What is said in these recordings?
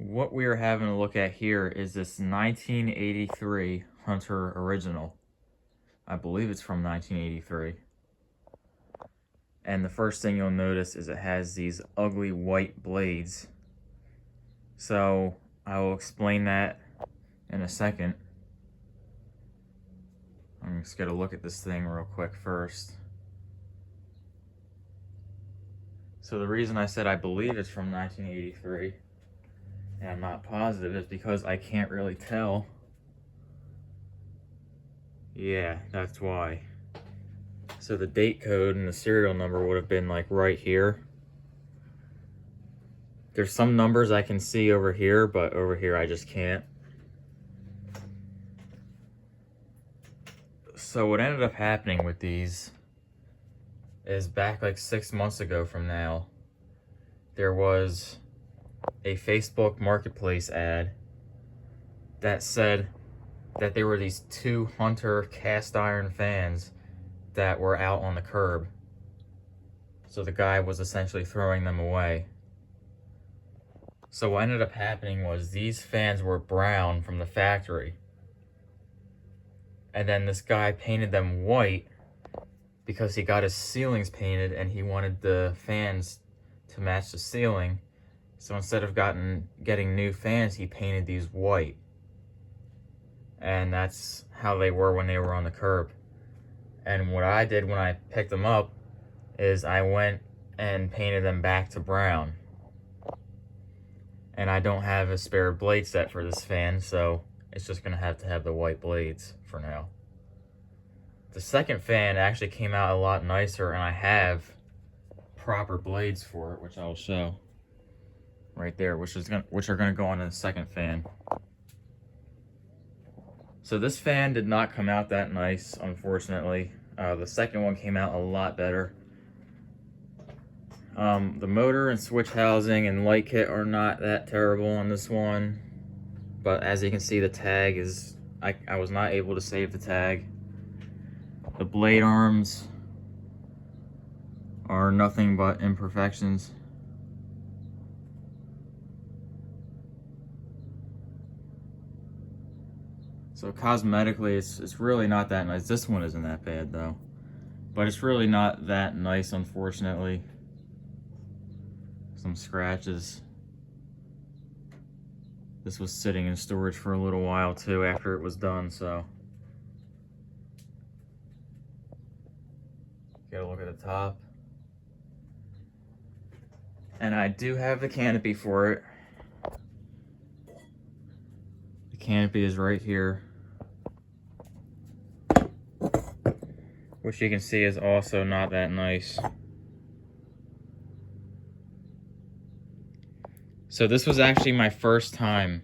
What we are having a look at here is this 1983 Hunter Original. I believe it's from 1983. And the first thing you'll notice is it has these ugly white blades. So I will explain that in a second. I'm just gonna look at this thing real quick first. So the reason I said I believe it's from 1983, and I'm not positive, is because I can't really tell. Yeah, that's why. So the date code and the serial number would have been like right here. There's some numbers I can see over here, but over here I just can't. So what ended up happening with these is back like 6 months ago from now, there was a Facebook Marketplace ad that said that there were these two Hunter cast iron fans that were out on the curb. So the guy was essentially throwing them away. So what ended up happening was these fans were brown from the factory. And then this guy painted them white because he got his ceilings painted and he wanted the fans to match the ceiling. So instead of getting new fans, he painted these white. And that's how they were when they were on the curb. And what I did when I picked them up is I went and painted them back to brown. And I don't have a spare blade set for this fan, so it's just gonna have to have the white blades for now. The second fan actually came out a lot nicer, and I have proper blades for it, which I'll show right there, which are gonna go on the second fan. So this fan did not come out that nice, unfortunately. The second one came out a lot better. The motor and switch housing and light kit are not that terrible on this one, but as you can see, the tag is, I was not able to save the tag. The blade arms are nothing but imperfections. So cosmetically, it's really not that nice. This one isn't that bad though, but it's really not that nice, unfortunately. Some scratches. This was sitting in storage for a little while too after it was done, so. Get a look at the top. And I do have the canopy for it. The canopy is right here, which you can see is also not that nice. So this was actually my first time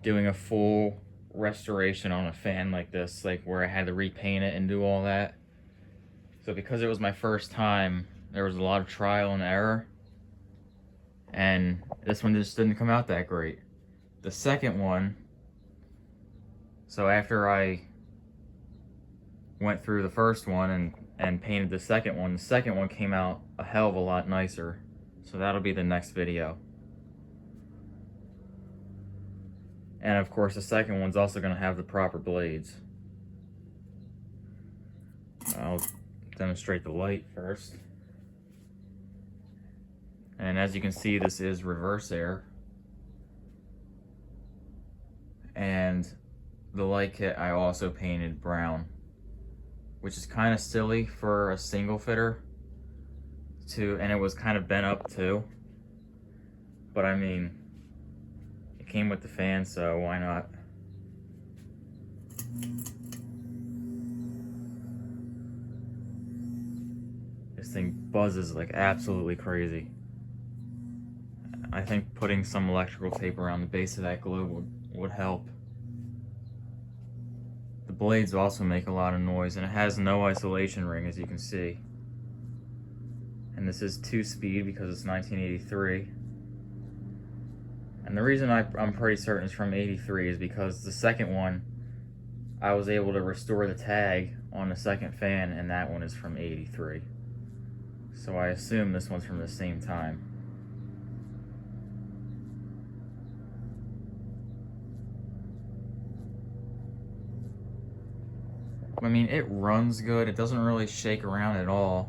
doing a full restoration on a fan like this, like where I had to repaint it and do all that. So because it was my first time, there was a lot of trial and error, and this one just didn't come out that great. The second one, so after I went through the first one and painted the second one came out a hell of a lot nicer. So that'll be the next video. And of course, the second one's also going to have the proper blades. I'll demonstrate the light first. And as you can see, this is reverse air. And the light kit I also painted brown, which is kind of silly for a single fitter and it was kind of bent up too. But I mean, it came with the fan, so why not? This thing buzzes like absolutely crazy. I think putting some electrical tape around the base of that globe would help. The blades also make a lot of noise, and it has no isolation ring, as you can see. And this is 2-speed because it's 1983. And the reason I'm pretty certain it's from 83 is because the second one, I was able to restore the tag on the second fan, and that one is from 83. So I assume this one's from the same time. I mean, it runs good. It doesn't really shake around at all.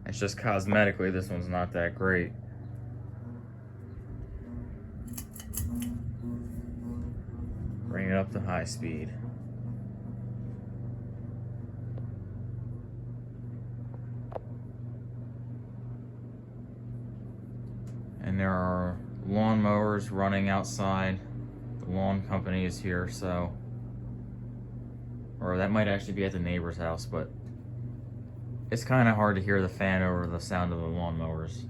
It's just cosmetically, this one's not that great. Bring it up to high speed. And there are lawn mowers running outside. The lawn company is here, so, or that might actually be at the neighbor's house, but it's kind of hard to hear the fan over the sound of the lawn mowers.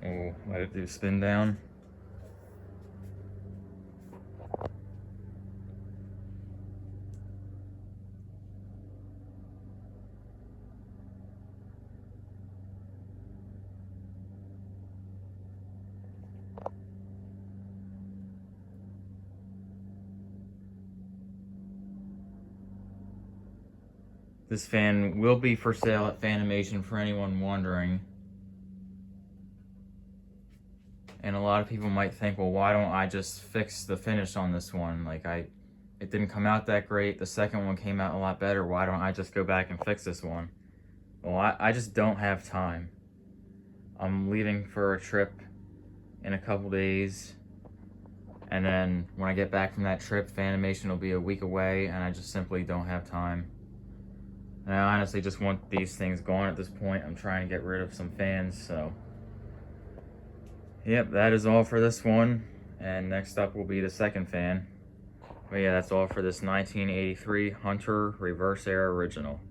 Oh, let it do spin down. This fan will be for sale at Fanimation for anyone wondering. And a lot of people might think, well, why don't I just fix the finish on this one? Like, it didn't come out that great. The second one came out a lot better. Why don't I just go back and fix this one? Well, I just don't have time. I'm leaving for a trip in a couple days. And then when I get back from that trip, Fanimation will be a week away, and I just simply don't have time. And I honestly just want these things gone at this point. I'm trying to get rid of some fans, so. Yep, that is all for this one. And next up will be the second fan. But yeah, that's all for this 1983 Hunter Reverse Air Original.